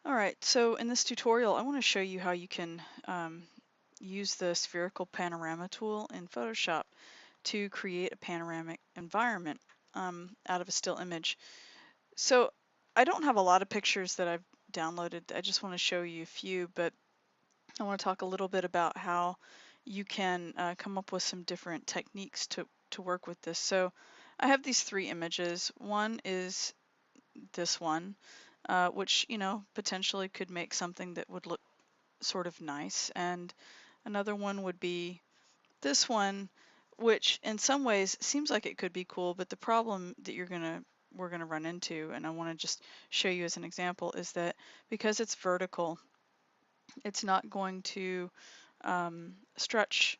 All right, so in this tutorial, I want to show you how you can use the Spherical Panorama tool in Photoshop to create a panoramic environment out of a still image. So I don't have a lot of pictures that I've downloaded. I just want to show you a few, but I want to talk a little bit about how you can come up with some different techniques to work with this. So I have these three images. One is this one, which, potentially could make something that would look sort of nice. And another one would be this one, which in some ways seems like it could be cool, but the problem that we're gonna run into, and I want to just show you as an example, is that because it's vertical, it's not going to stretch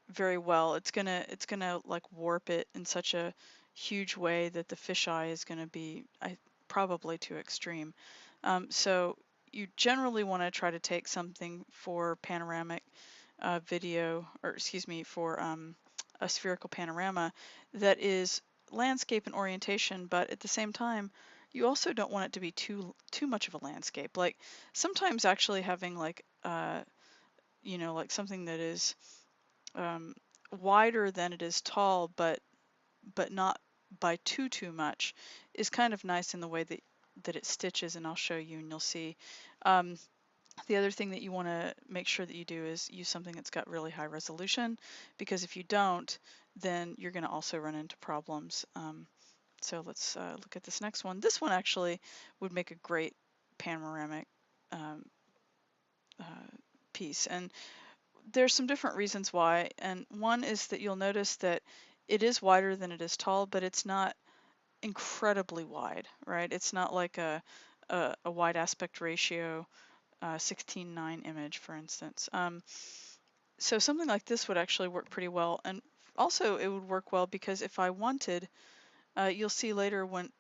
very well. It's gonna like warp it in such a huge way that the fisheye is gonna be probably too extreme. So you generally want to try to take something for panoramic video, or excuse me, for a spherical panorama that is landscape and orientation, but at the same time, you also don't want it to be too much of a landscape. Like sometimes actually having like like something that is um, wider than it is tall, but not by too much, is kind of nice in the way that it stitches, and I'll show you and you'll see. Um, the other thing that you want to make sure that you do is use something that's got really high resolution, because if you don't, then you're going to also run into problems. So let's look at this next one. This one actually would make a great panoramic um, uh, piece, and there's some different reasons why. And one is that you'll notice that it is wider than it is tall, but it's not incredibly wide, right? It's not like a wide aspect ratio 16:9 image, for instance. So something like this would actually work pretty well. And also it would work well because if I wanted, you'll see later when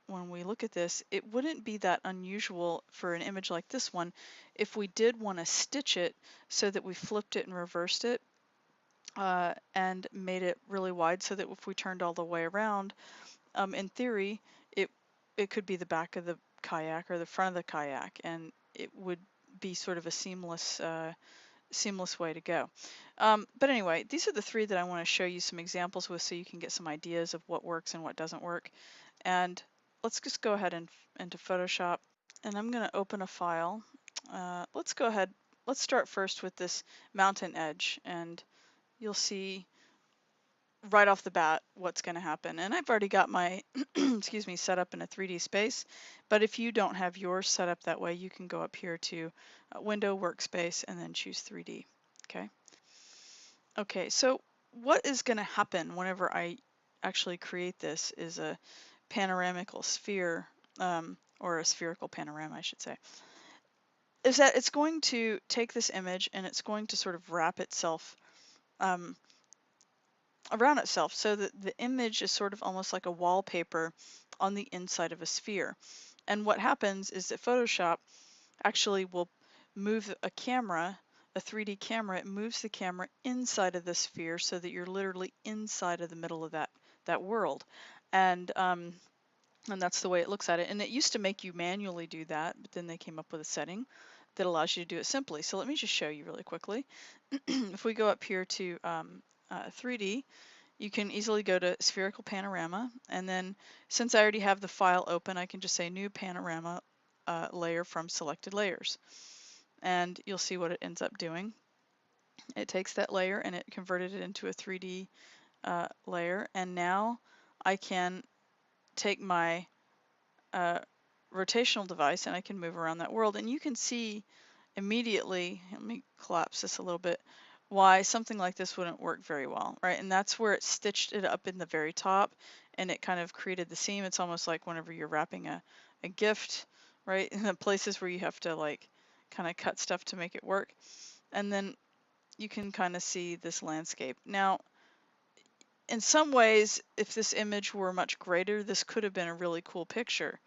we look at this, it wouldn't be that unusual for an image like this one if we did want to stitch it so that we flipped it and reversed it and made it really wide, so that if we turned all the way around, in theory, it could be the back of the kayak or the front of the kayak, and it would be sort of a seamless way to go. But anyway, these are the three that I want to show you some examples with, so you can get some ideas of what works and what doesn't work. And let's just go ahead and into Photoshop, and I'm going to open a file. Let's go ahead. Let's start first with this mountain edge, and you'll see right off the bat what's going to happen. And I've already got my excuse me, set up in a 3D space, but if you don't have yours set up that way, you can go up here to Window, Workspace, and then choose 3D. Okay, so what is going to happen whenever I actually create this is a panoramical sphere, or a spherical panorama, I should say, is that it's going to take this image and it's going to sort of wrap itself around itself, so that the image is sort of almost like a wallpaper on the inside of a sphere. And what happens is that Photoshop actually will move a camera, a 3D camera, it moves the camera inside of the sphere so that you're literally inside of the middle of that world. And that's the way it looks at it. And it used to make you manually do that, but then they came up with a setting that allows you to do it simply. So let me just show you really quickly. If we go up here to 3D, you can easily go to Spherical Panorama, and then since I already have the file open, I can just say New Panorama Layer from Selected Layers. And you'll see what it ends up doing. It takes that layer and it converted it into a 3D layer, and now I can take my rotational device and I can move around that world, and you can see immediately, let me collapse this a little bit, why something like this wouldn't work very well, right? And that's where it stitched it up in the very top and it kind of created the seam. It's almost like whenever you're wrapping a gift, right? In the places where you have to like kind of cut stuff to make it work. And then you can kind of see this landscape. Now, in some ways, if this image were much greater, this could have been a really cool picture,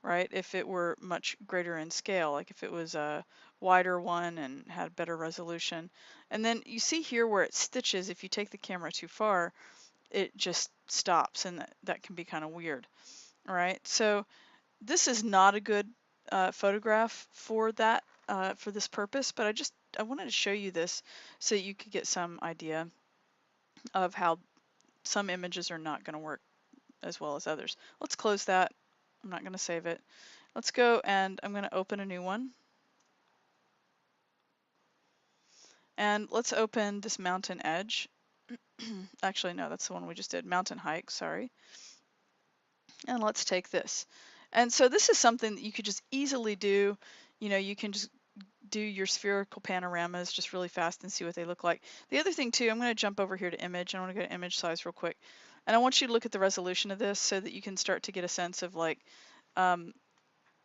right? If it were much greater in scale, like if it was a wider one and had better resolution. And then you see here where it stitches, if you take the camera too far, it just stops, and that can be kind of weird, all right? So this is not a good photograph for that for this purpose, but I wanted to show you this so you could get some idea of how some images are not going to work as well as others. Let's close that. I'm not going to save it. Let's go, and I'm going to open a new one. And let's open this mountain edge. Actually, no, that's the one we just did. Mountain hike, sorry. And let's take this. And so this is something that you could just easily do. You know, you can just do your spherical panoramas just really fast and see what they look like. The other thing too, I'm going to jump over here to image. I want to go to image size real quick. And I want you to look at the resolution of this so that you can start to get a sense of like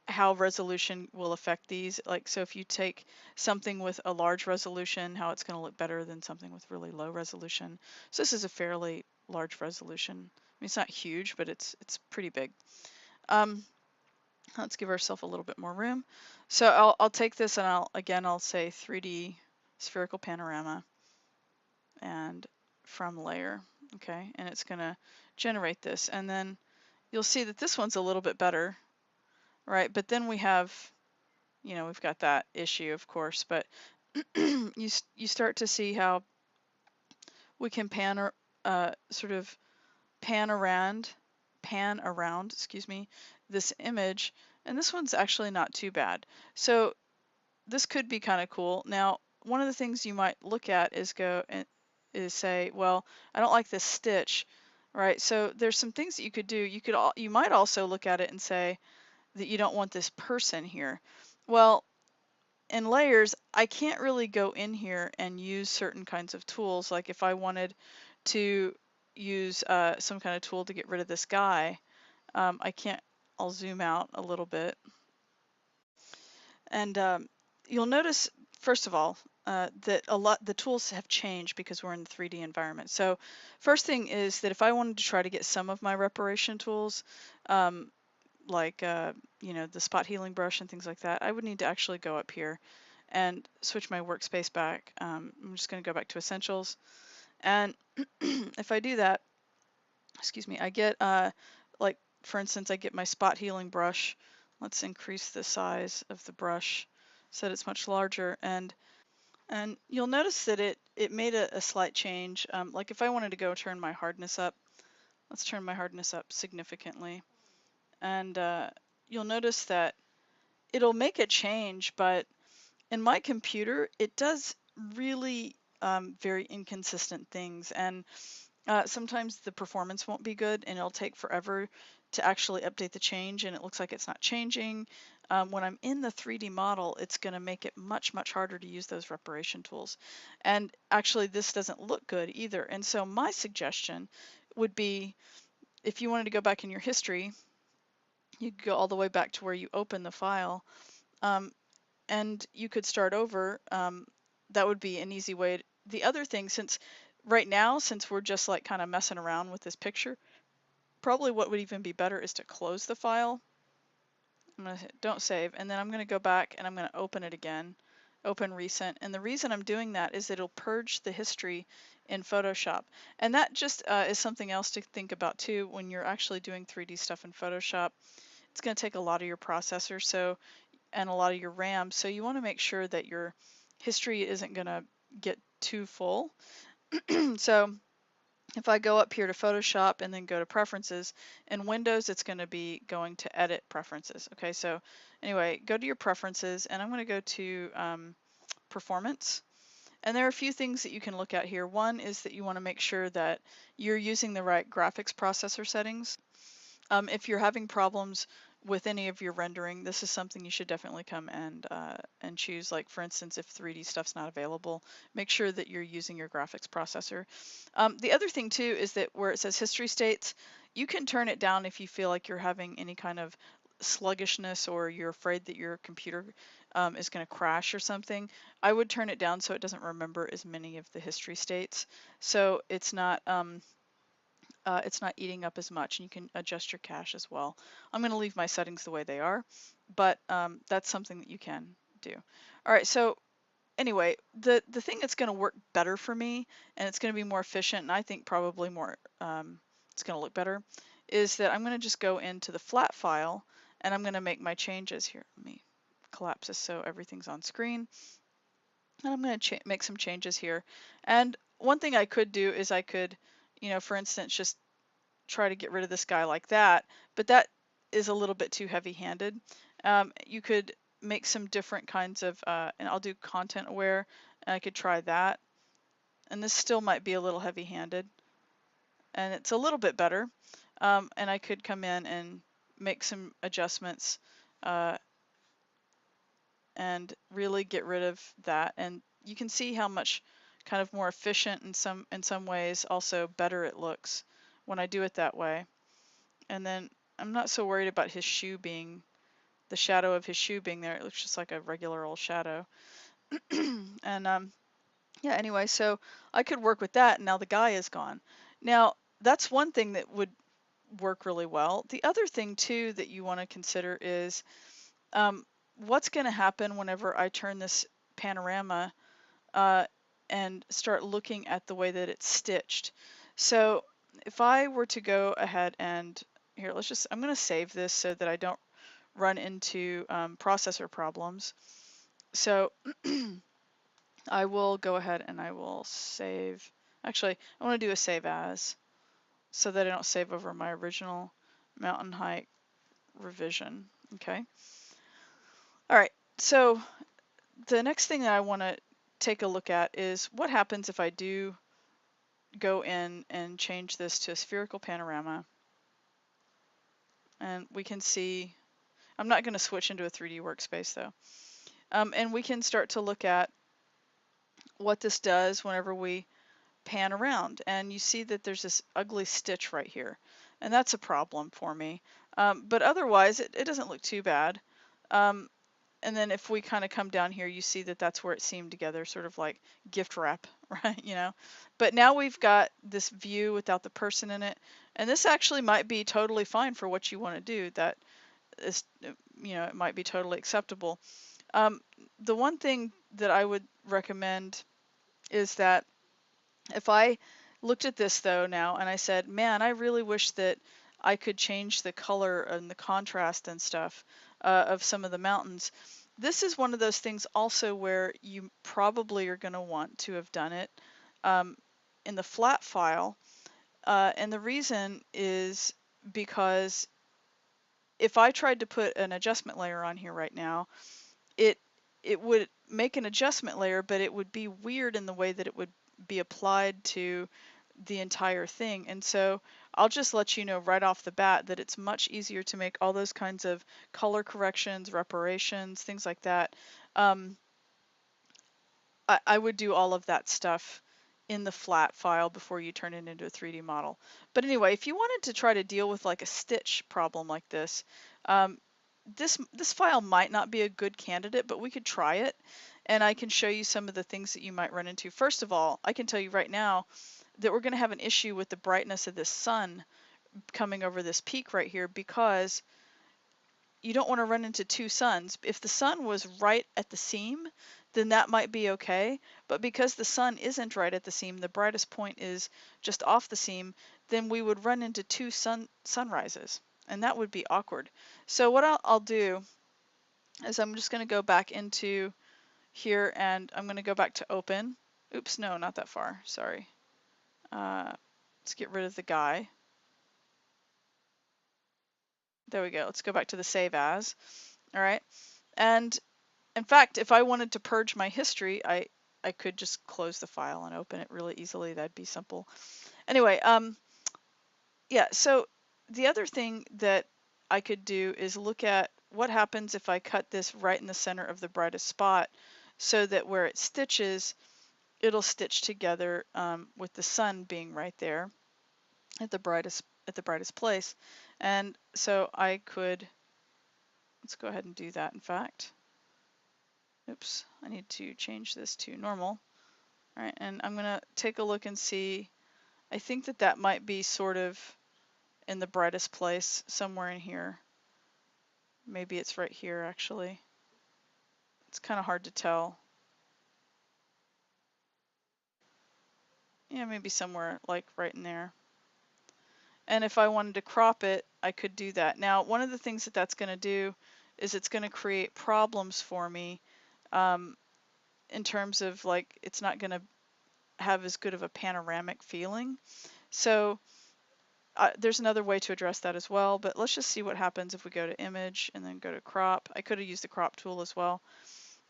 how resolution will affect these. Like, so if you take something with a large resolution, how it's going to look better than something with really low resolution. So this is a fairly large resolution. I mean, it's not huge, but it's pretty big. Let's give ourselves a little bit more room. So I'll take this and I'll say 3D spherical panorama and from layer, okay, and it's going to generate this, and then you'll see that this one's a little bit better, right? But then we have, you know, we've got that issue, of course, but you start to see how we can sort of pan around, excuse me, this image, and this one's actually not too bad. So this could be kind of cool. Now, one of the things you might look at is say, well, I don't like this stitch, right? So there's some things that you could do. You might also look at it and say that you don't want this person here. Well, in layers, I can't really go in here and use certain kinds of tools. Like if I wanted to use some kind of tool to get rid of this guy, I can't. I'll zoom out a little bit. And you'll notice, first of all, that the tools have changed because we're in the 3D environment. So first thing is that if I wanted to try to get some of my reparation tools, like you know, the spot healing brush and things like that, I would need to actually go up here and switch my workspace back. I'm just going to go back to Essentials, and if I do that, excuse me, I get like, for instance, I get my spot healing brush. Let's increase the size of the brush so that it's much larger, and you'll notice that it made a slight change. Like if I wanted to go turn my hardness up, let's turn my hardness up significantly, and you'll notice that it'll make a change, but in my computer it does really very inconsistent things, and sometimes the performance won't be good and it'll take forever to actually update the change, and it looks like it's not changing. When I'm in the 3D model, it's going to make it much, much harder to use those reparation tools. And actually this doesn't look good either. And so my suggestion would be, if you wanted to go back in your history, you could go all the way back to where you open the file, and you could start over. That would be an easy way. The other thing, since right now, since we're just like kind of messing around with this picture, probably what would even be better is to close the file. I'm going to hit don't save, and then I'm going to go back and I'm going to open it again, open recent. And the reason I'm doing that is it'll purge the history in Photoshop. And that just is something else to think about too when you're actually doing 3D stuff in Photoshop. It's going to take a lot of your processor and a lot of your RAM, so you want to make sure that your history isn't going to get too full. So if I go up here to Photoshop and then go to Preferences, in Windows it's going to be going to Edit Preferences. Okay, so anyway, go to your Preferences, and I'm going to go to Performance. And there are a few things that you can look at here. One is that you want to make sure that you're using the right graphics processor settings. If you're having problems with any of your rendering, this is something you should definitely come and choose. Like for instance, if 3D stuff's not available, make sure that you're using your graphics processor. The other thing too is that where it says history states, you can turn it down if you feel like you're having any kind of sluggishness or you're afraid that your computer is going to crash or something. I would turn it down so it doesn't remember as many of the history states, so it's not eating up as much, and you can adjust your cache as well. I'm going to leave my settings the way they are, but that's something that you can do. All right, so anyway, the thing that's going to work better for me, and it's going to be more efficient, and I think probably more, it's going to look better, is that I'm going to just go into the flat file, and I'm going to make my changes here. Let me collapse this so everything's on screen. And I'm going to make some changes here. And one thing I could do is I could, you know, for instance, just try to get rid of this guy like that, but that is a little bit too heavy-handed. You could make some different kinds of, and I'll do content aware, and I could try that. And this still might be a little heavy-handed, and it's a little bit better. And I could come in and make some adjustments and really get rid of that. And you can see how much kind of more efficient in some ways, also better it looks when I do it that way. And then I'm not so worried about his shoe being, the shadow of his shoe being there. It looks just like a regular old shadow. And yeah, anyway, so I could work with that, and now the guy is gone. Now, that's one thing that would work really well. The other thing too that you want to consider is what's going to happen whenever I turn this panorama and start looking at the way that it's stitched. So if I were to go ahead and here, I'm going to save this so that I don't run into processor problems. So I will go ahead and I will save. Actually, I want to do a save as so that I don't save over my original mountain height revision. Okay. All right. So the next thing that I want to take a look at is what happens if I do go in and change this to a spherical panorama. And we can see, I'm not going to switch into a 3D workspace though. And we can start to look at what this does whenever we pan around. And you see that there's this ugly stitch right here. And that's a problem for me. But otherwise, it doesn't look too bad. And then if we kind of come down here, you see that that's where it seamed together, sort of like gift wrap, right? You know, but now we've got this view without the person in it. And this actually might be totally fine for what you want to do. That is, you know, it might be totally acceptable. The one thing that I would recommend is that if I looked at this though now and I said, man, I really wish that I could change the color and the contrast and stuff of some of the mountains. This is one of those things also where you probably are going to want to have done it in the flat file. And the reason is because if I tried to put an adjustment layer on here right now, it would make an adjustment layer, but it would be weird in the way that it would be applied to the entire thing. And so I'll just let you know right off the bat that it's much easier to make all those kinds of color corrections, reparations, things like that. I would do all of that stuff in the flat file before you turn it into a 3D model. But anyway, if you wanted to try to deal with like a stitch problem like this, this file might not be a good candidate, but we could try it. And I can show you some of the things that you might run into. First of all, I can tell you right now that we're going to have an issue with the brightness of this sun coming over this peak right here, because you don't want to run into two suns. If the sun was right at the seam, then that might be okay. But because the sun isn't right at the seam, the brightest point is just off the seam, then we would run into two sunrises, and that would be awkward. So what I'll do is I'm just going to go back into here, and I'm going to go back to open. Oops, no, not that far. Sorry. Let's get rid of the guy. There we go. Let's go back to the save as. All right. And in fact, if I wanted to purge my history, I could just close the file and open it really easily. That'd be simple. Anyway, yeah, so the other thing that I could do is look at what happens if I cut this right in the center of the brightest spot, so that where it stitches, it'll stitch together with the sun being right there at the brightest place. And so I could, let's go ahead and do that. In fact, oops, I need to change this to normal. All right, and I'm gonna take a look and see. I think that that might be sort of in the brightest place somewhere in here. Maybe it's right here actually. It's kind of hard to tell. Yeah, maybe somewhere like right in there. And if I wanted to crop it, I could do that. Now, one of the things that that's going to do is it's going to create problems for me um, in terms of like it's not going to have as good of a panoramic feeling. So there's another way to address that as well, but let's just see what happens if we go to image and then go to crop. I could have used the crop tool as well.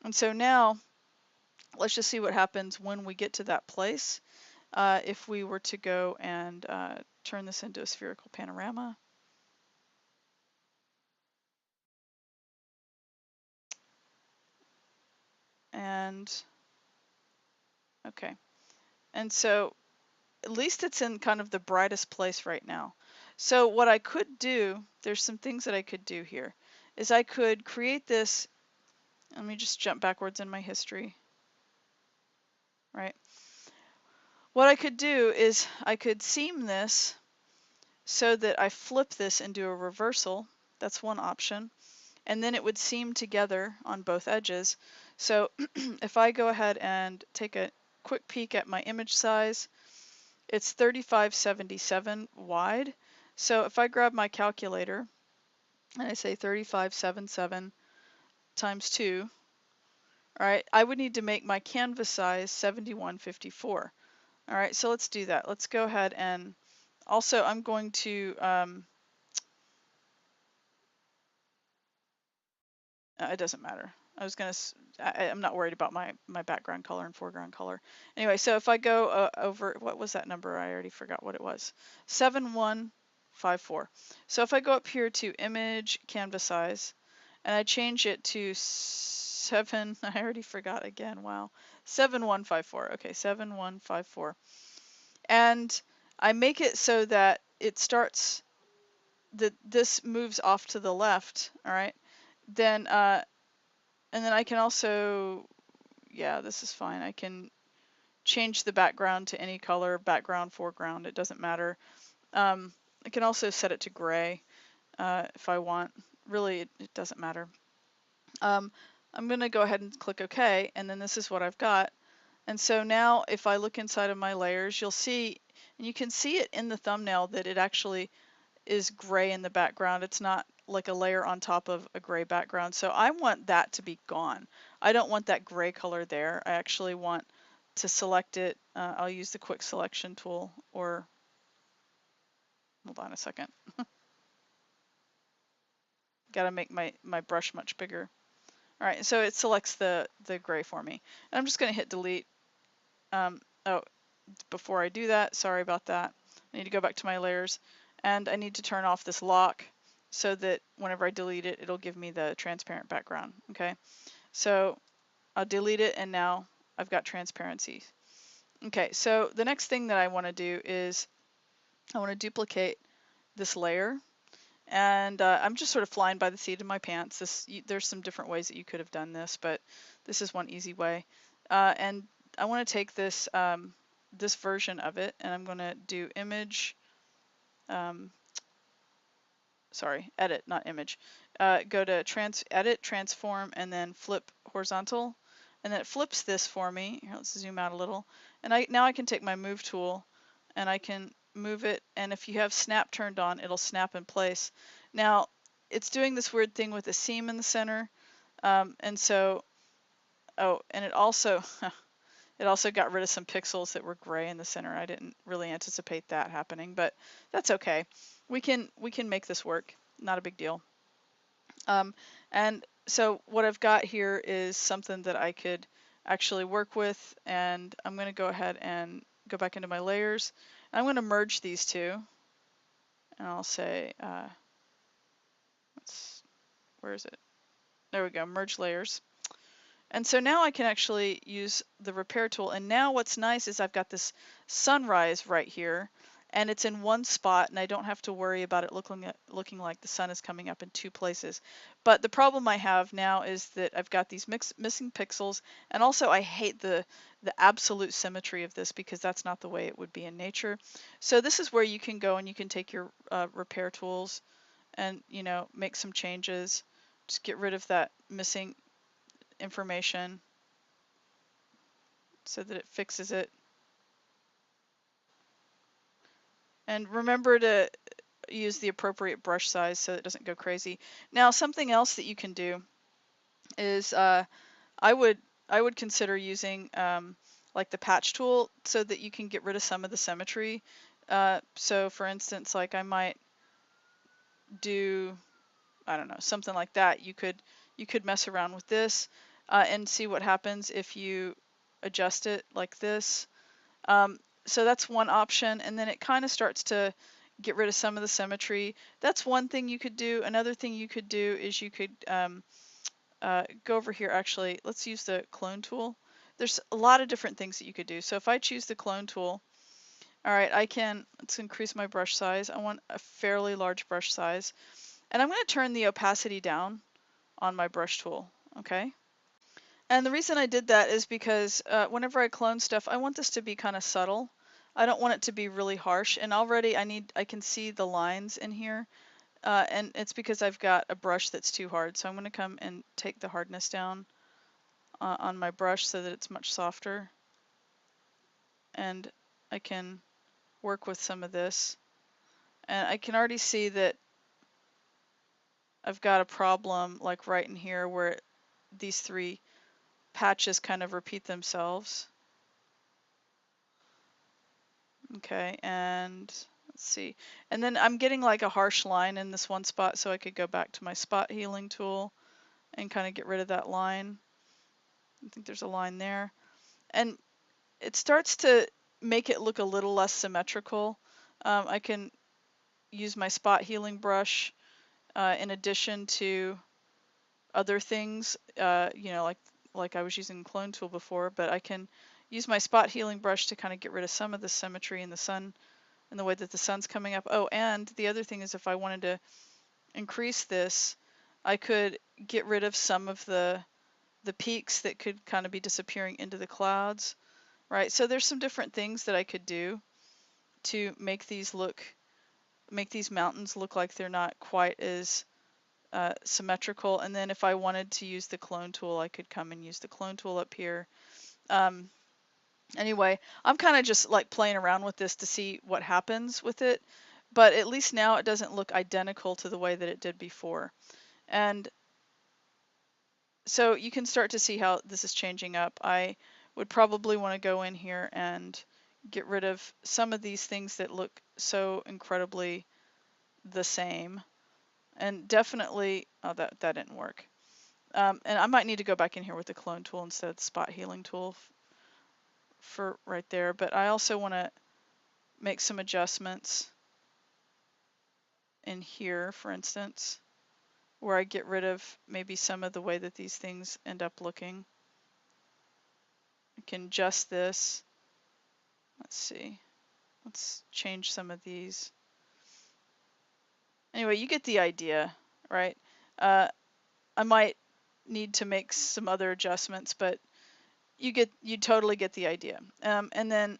And so now let's just see what happens when we get to that place. If we were to go and turn this into a spherical panorama. And okay, and so at least it's in kind of the brightest place right now. So what I could do, there's some things that I could do here, is I could create this. Let me just jump backwards in my history, right? What I could do is I could seam this so that I flip this into a reversal. That's one option. And then it would seam together on both edges. So if I go ahead and take a quick peek at my image size, it's 3577 wide. So if I grab my calculator and I say 3577 times 2, all right, I would need to make my canvas size 7154. All right, so let's do that. Let's go ahead and also I'm going to, it doesn't matter. I'm not worried about my background color and foreground color. Anyway, so if I go over, what was that number? I already forgot what it was. 7154. So if I go up here to image canvas size and I change it to 7, I already forgot again. Wow. 7154. Okay, 7154. And I make it so that it starts, this moves off to the left, all right? Then and then I can also, yeah, this is fine. I can change the background to any color, background, foreground, it doesn't matter. I can also set it to gray if I want. Really, it doesn't matter. I'm going to go ahead and click OK, and then this is what I've got. And so now if I look inside of my layers, you'll see, and you can see it in the thumbnail that it actually is gray in the background. It's not like a layer on top of a gray background. So I want that to be gone. I don't want that gray color there. I actually want to select it. I'll use the quick selection tool, or hold on a second. Got to make my brush much bigger. All right, so it selects the gray for me. And I'm just going to hit delete. Oh, before I do that, sorry about that. I need to go back to my layers, and I need to turn off this lock so that whenever I delete it, it'll give me the transparent background. Okay, so I'll delete it, and now I've got transparency. Okay, so the next thing that I want to do is I want to duplicate this layer, and I'm just sort of flying by the seat of my pants. There's some different ways that you could have done this, but this is one easy way. And I want to take this this version of it, and I'm going to do image, sorry, edit, not image. Go to edit, transform, and then flip horizontal, and then it flips this for me. Here, let's zoom out a little, and now I can take my move tool, and I can move it, and if you have snap turned on, it'll snap in place. Now, it's doing this weird thing with a seam in the center, and so, oh, and it also it also got rid of some pixels that were gray in the center. I didn't really anticipate that happening, but that's okay. We can make this work. Not a big deal. And so what I've got here is something that I could actually work with, and I'm going to go ahead and go back into my layers. I'm going to merge these two, and I'll say, where is it? There we go, merge layers. And so now I can actually use the repair tool. And now what's nice is I've got this sunrise right here, and it's in one spot, and I don't have to worry about it looking like the sun is coming up in two places. But the problem I have now is that I've got these missing pixels, and also I hate the absolute symmetry of this because that's not the way it would be in nature. So this is where you can go and you can take your repair tools and, you know, make some changes. Just get rid of that missing information so that it fixes it. And remember to use the appropriate brush size so it doesn't go crazy. Now, something else that you can do is I would consider using like the patch tool so that you can get rid of some of the symmetry. So for instance, like I might do, I don't know, something like that. You could mess around with this and see what happens if you adjust it like this. So that's one option, and then it kind of starts to get rid of some of the symmetry. That's one thing you could do. Another thing you could do is you could go over here. Actually, let's use the clone tool. There's a lot of different things that you could do. So if I choose the clone tool, all right, let's increase my brush size. I want a fairly large brush size. And I'm going to turn the opacity down on my brush tool, okay? And the reason I did that is because whenever I clone stuff, I want this to be kind of subtle. I don't want it to be really harsh. And already I can see the lines in here. And it's because I've got a brush that's too hard. So I'm going to come and take the hardness down on my brush so that it's much softer. And I can work with some of this. And I can already see that I've got a problem like right in here where these three patches kind of repeat themselves. Okay, and let's see. And then I'm getting like a harsh line in this one spot, so I could go back to my spot healing tool and kind of get rid of that line. I think there's a line there. And it starts to make it look a little less symmetrical. I can use my spot healing brush in addition to other things, you know, like I was using the clone tool before, but I can use my spot healing brush to kind of get rid of some of the symmetry in the sun and the way that the sun's coming up. Oh, and the other thing is if I wanted to increase this, I could get rid of some of the peaks that could kind of be disappearing into the clouds, right? So there's some different things that I could do to make these mountains look like they're not quite as symmetrical. And then if I wanted to use the clone tool, I could come and use the clone tool up here. Anyway, I'm kind of just like playing around with this to see what happens with it, but at least now it doesn't look identical to the way that it did before. And so you can start to see how this is changing up. I would probably want to go in here and get rid of some of these things that look so incredibly the same. And definitely, oh, that didn't work. And I might need to go back in here with the clone tool instead of the spot healing tool for right there. But I also want to make some adjustments in here, for instance, where I get rid of maybe some of the way that these things end up looking. I can adjust this. Let's see. Let's change some of these. Anyway, you get the idea, right? I might need to make some other adjustments, but you totally get the idea. And then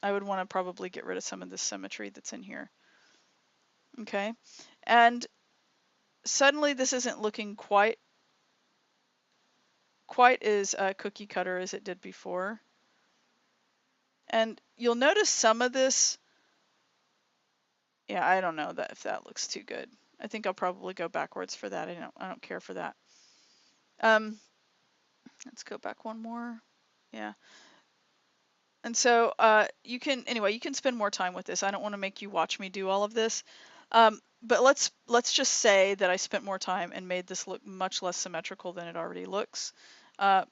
I would want to probably get rid of some of the symmetry that's in here. Okay, and suddenly this isn't looking quite as cookie cutter as it did before. And you'll notice some of this. Yeah, I don't know that if that looks too good. I think I'll probably go backwards for that. I don't care for that. Let's go back one more. Yeah. And so you can spend more time with this. I don't want to make you watch me do all of this. But let's just say that I spent more time and made this look much less symmetrical than it already looks. And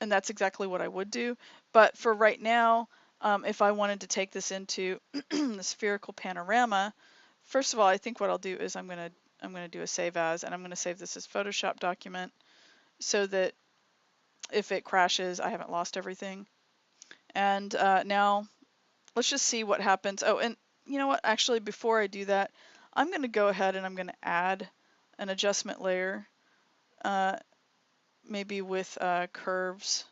that's exactly what I would do. But for right now, if I wanted to take this into the spherical panorama, first of all, I think what I'll do is I'm gonna do a save as, and I'm gonna save this as Photoshop document so that if it crashes, I haven't lost everything. And now let's just see what happens. Oh, and you know what? Actually, before I do that, I'm going to go ahead and I'm going to add an adjustment layer, maybe with curves.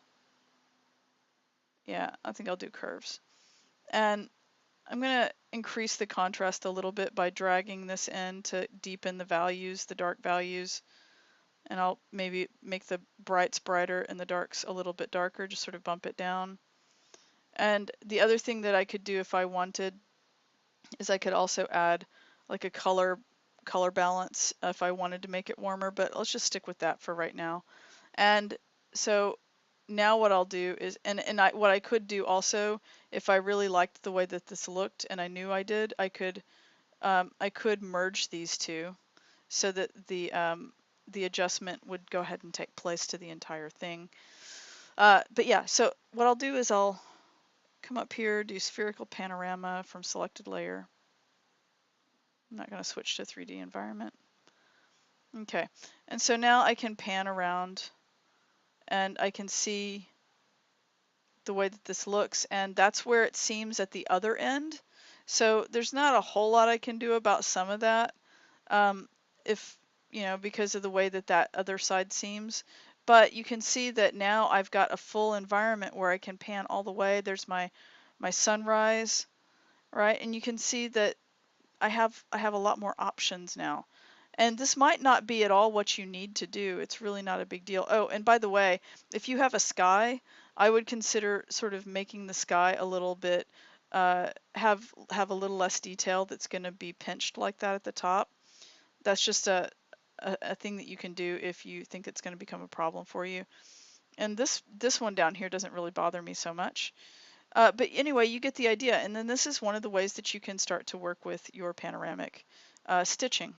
Yeah, I think I'll do curves. And I'm going to increase the contrast a little bit by dragging this in to deepen the values, the dark values. And I'll maybe make the brights brighter and the darks a little bit darker, just sort of bump it down. And the other thing that I could do if I wanted is I could also add like a color balance if I wanted to make it warmer, but let's just stick with that for right now. And so now what I'll do is, what I could do also, if I really liked the way that this looked and I knew I did, I could merge these two so that the adjustment would go ahead and take place to the entire thing. But yeah, so what I'll do is I'll come up here, do spherical panorama from selected layer. I'm not going to switch to 3D environment. Okay, and so now I can pan around and I can see the way that this looks, and that's where it seems at the other end. So there's not a whole lot I can do about some of that, if because of the way that that other side seems. But you can see that now I've got a full environment where I can pan all the way. There's my sunrise, right? And you can see that I have a lot more options now. And this might not be at all what you need to do. It's really not a big deal. Oh, and by the way, if you have a sky, I would consider sort of making the sky a little bit, have a little less detail that's going to be pinched like that at the top. That's just a thing that you can do if you think it's going to become a problem for you. And this one down here doesn't really bother me so much. But anyway, you get the idea. And then this is one of the ways that you can start to work with your panoramic stitching.